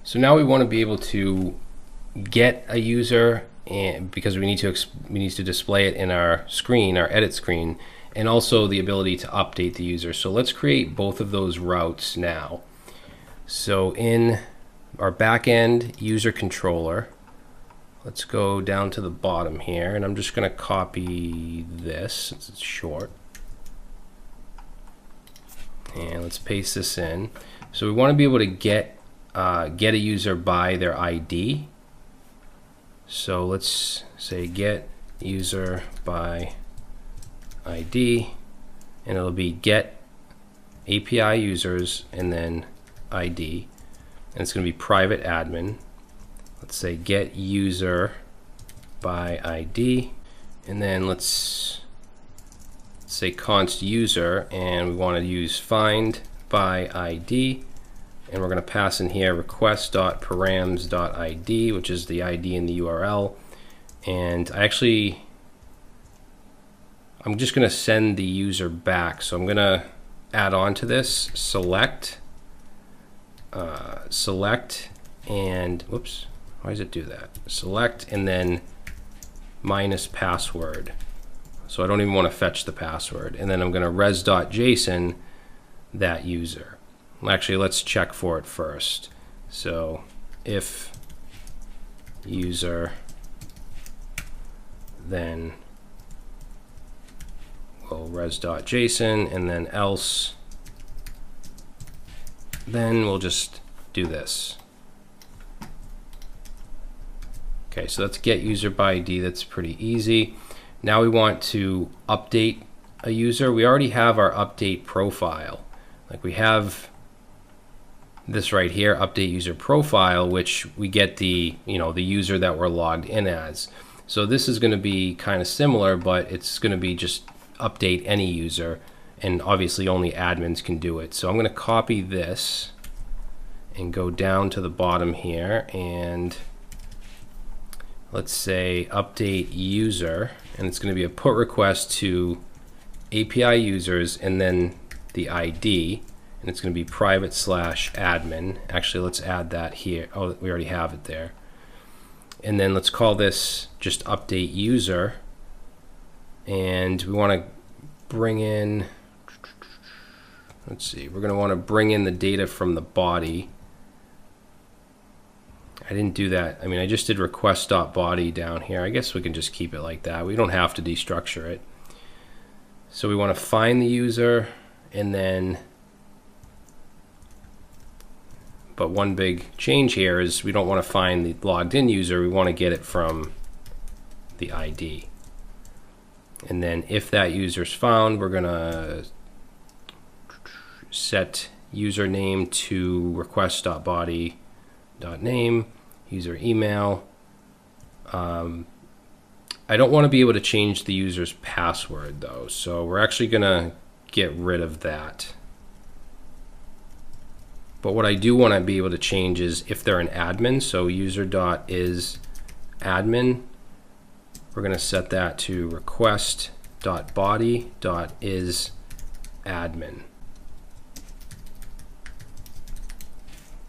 So now we want to be able to get a user, and because we need to display it in our screen, our edit screen, and also the ability to update the user. So let's create both of those routes now. So in our backend user controller, let's go down to the bottom here, and I'm just going to copy this since it's short. And let's paste this in. So we want to be able to get a user by their ID. So let's say get user by ID, and it'll be get API users and then ID, and it's going to be private admin. Let's say get user by ID, and then let's say const user, and we want to use find by ID, and we're going to pass in here request.params.id, which is the ID in the URL. And I'm just going to send the user back, so I'm going to add on to this select and whoops, why does it do that? Select and then minus password. So I don't even want to fetch the password. And then I'm going to res.json that user. Actually, let's check for it first. So if user, then we'll res.json, and then else, then we'll just do this. Okay, so let's get user by ID. That's pretty easy. Now we want to update a user. We already have our update profile. Like we have this right here, update user profile, which we get the the user that we're logged in as. So this is going to be kind of similar, but it's going to be just update any user, and obviously only admins can do it. So I'm going to copy this and go down to the bottom here, and let's say update user, and it's going to be a put request to API users and then the ID, and it's going to be private/admin. Actually, let's add that here. Oh, we already have it there. And then let's call this just update user, and we want to bring in, let's see, we're going to want to bring in the data from the body. I didn't do that. I mean, I just did request.body down here. I guess we can just keep it like that. We don't have to destructure it. So we want to find the user, and then, but one big change here is we don't want to find the logged in user. We want to get it from the ID. And then if that user's found, we're going to set username to request.body.name, user email. I don't want to be able to change the user's password though, so we're actually going to get rid of that. But what I do want to be able to change is if they're an admin, so user.isAdmin, we're going to set that to request.body.isAdmin.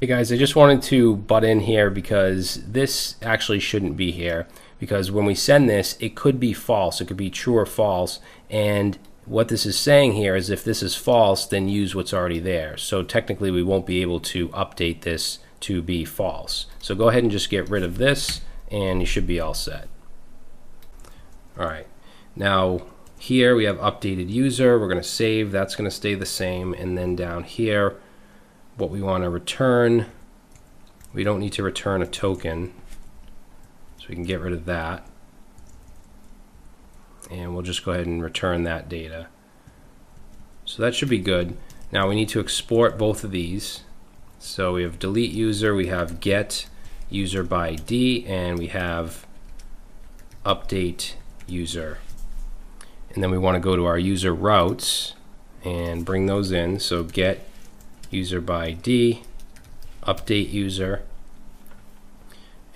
Hey guys, I just wanted to butt in here because this actually shouldn't be here, because when we send this, it could be false. It could be true or false, and what this is saying here is if this is false, then use what's already there. So technically we won't be able to update this to be false. So go ahead and just get rid of this, and you should be all set. All right, now here we have updated user. We're going to save. That's going to stay the same. And then down here, what we want to return, we don't need to return a token, so we can get rid of that. And we'll just go ahead and return that data. So that should be good. Now we need to export both of these. So we have delete user, we have get user by ID, and we have update user. And then we want to go to our user routes and bring those in. So get user by ID, update user,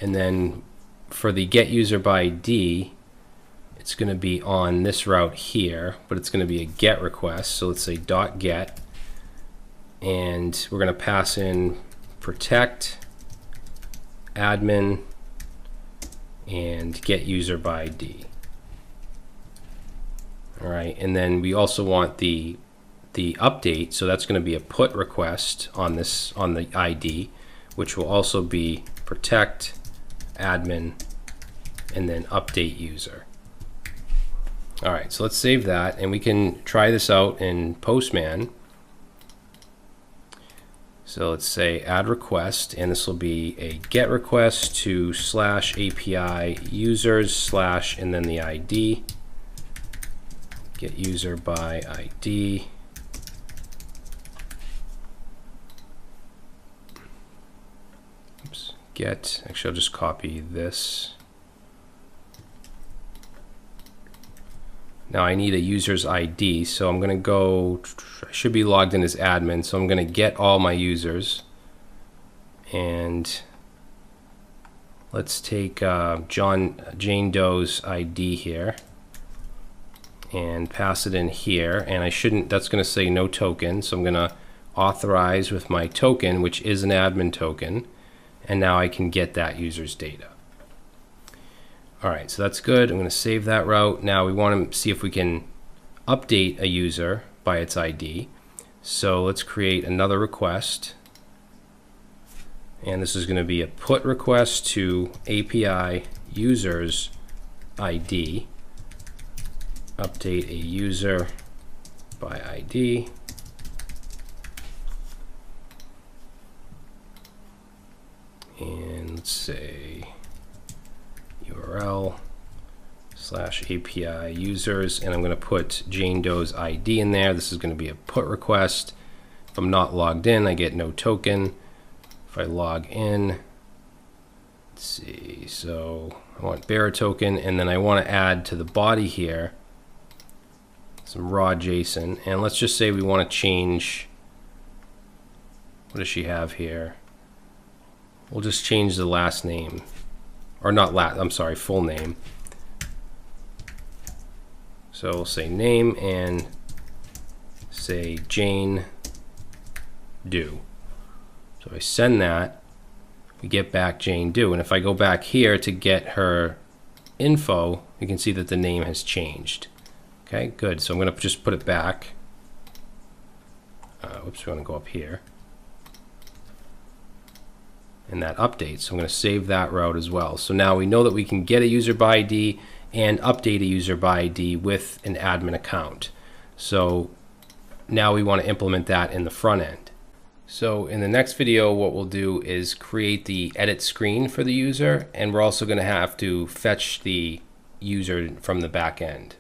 and then for the get user by ID, it's going to be on this route here, but it's going to be a get request. So let's say .get, and we're going to pass in protect admin and get user by ID. All right, and then we also want the update, so that's going to be a put request on the ID, which will also be protect admin and then update user. All right, so let's save that, and we can try this out in Postman. So let's say add request, and this will be a get request to /API users / and then the ID, get user by ID. Oops, get, actually I'll just copy this. Now I need a user's ID, so I'm going to go, I should be logged in as admin, so I'm going to get all my users. And let's take Jane Doe's ID here and pass it in here. And I shouldn't, that's going to say no token, so I'm going to authorize with my token, which is an admin token. And now I can get that user's data. All right, so that's good. I'm going to save that route. Now we want to see if we can update a user by its ID. So let's create another request. And this is going to be a put request to API users ID. Update a user by ID. And let's say URL /API users, and I'm going to put Jane Doe's ID in there. This is going to be a put request. If I'm not logged in, I get no token. If I log in, let's see, so I want bearer token, and then I want to add to the body here some raw JSON, and let's just say we want to change, what does she have here? We'll just change the last name. Or not last, I'm sorry, full name. So we'll say name and say Jane Doe. So I send that, we get back Jane Doe. And if I go back here to get her info, you can see that the name has changed. Okay, good. So I'm going to just put it back. Whoops, we want to go up here. And that updates. So I'm going to save that route as well. So now we know that we can get a user by ID and update a user by ID with an admin account. So now we want to implement that in the front end. So in the next video, what we'll do is create the edit screen for the user, and we're also going to have to fetch the user from the back end.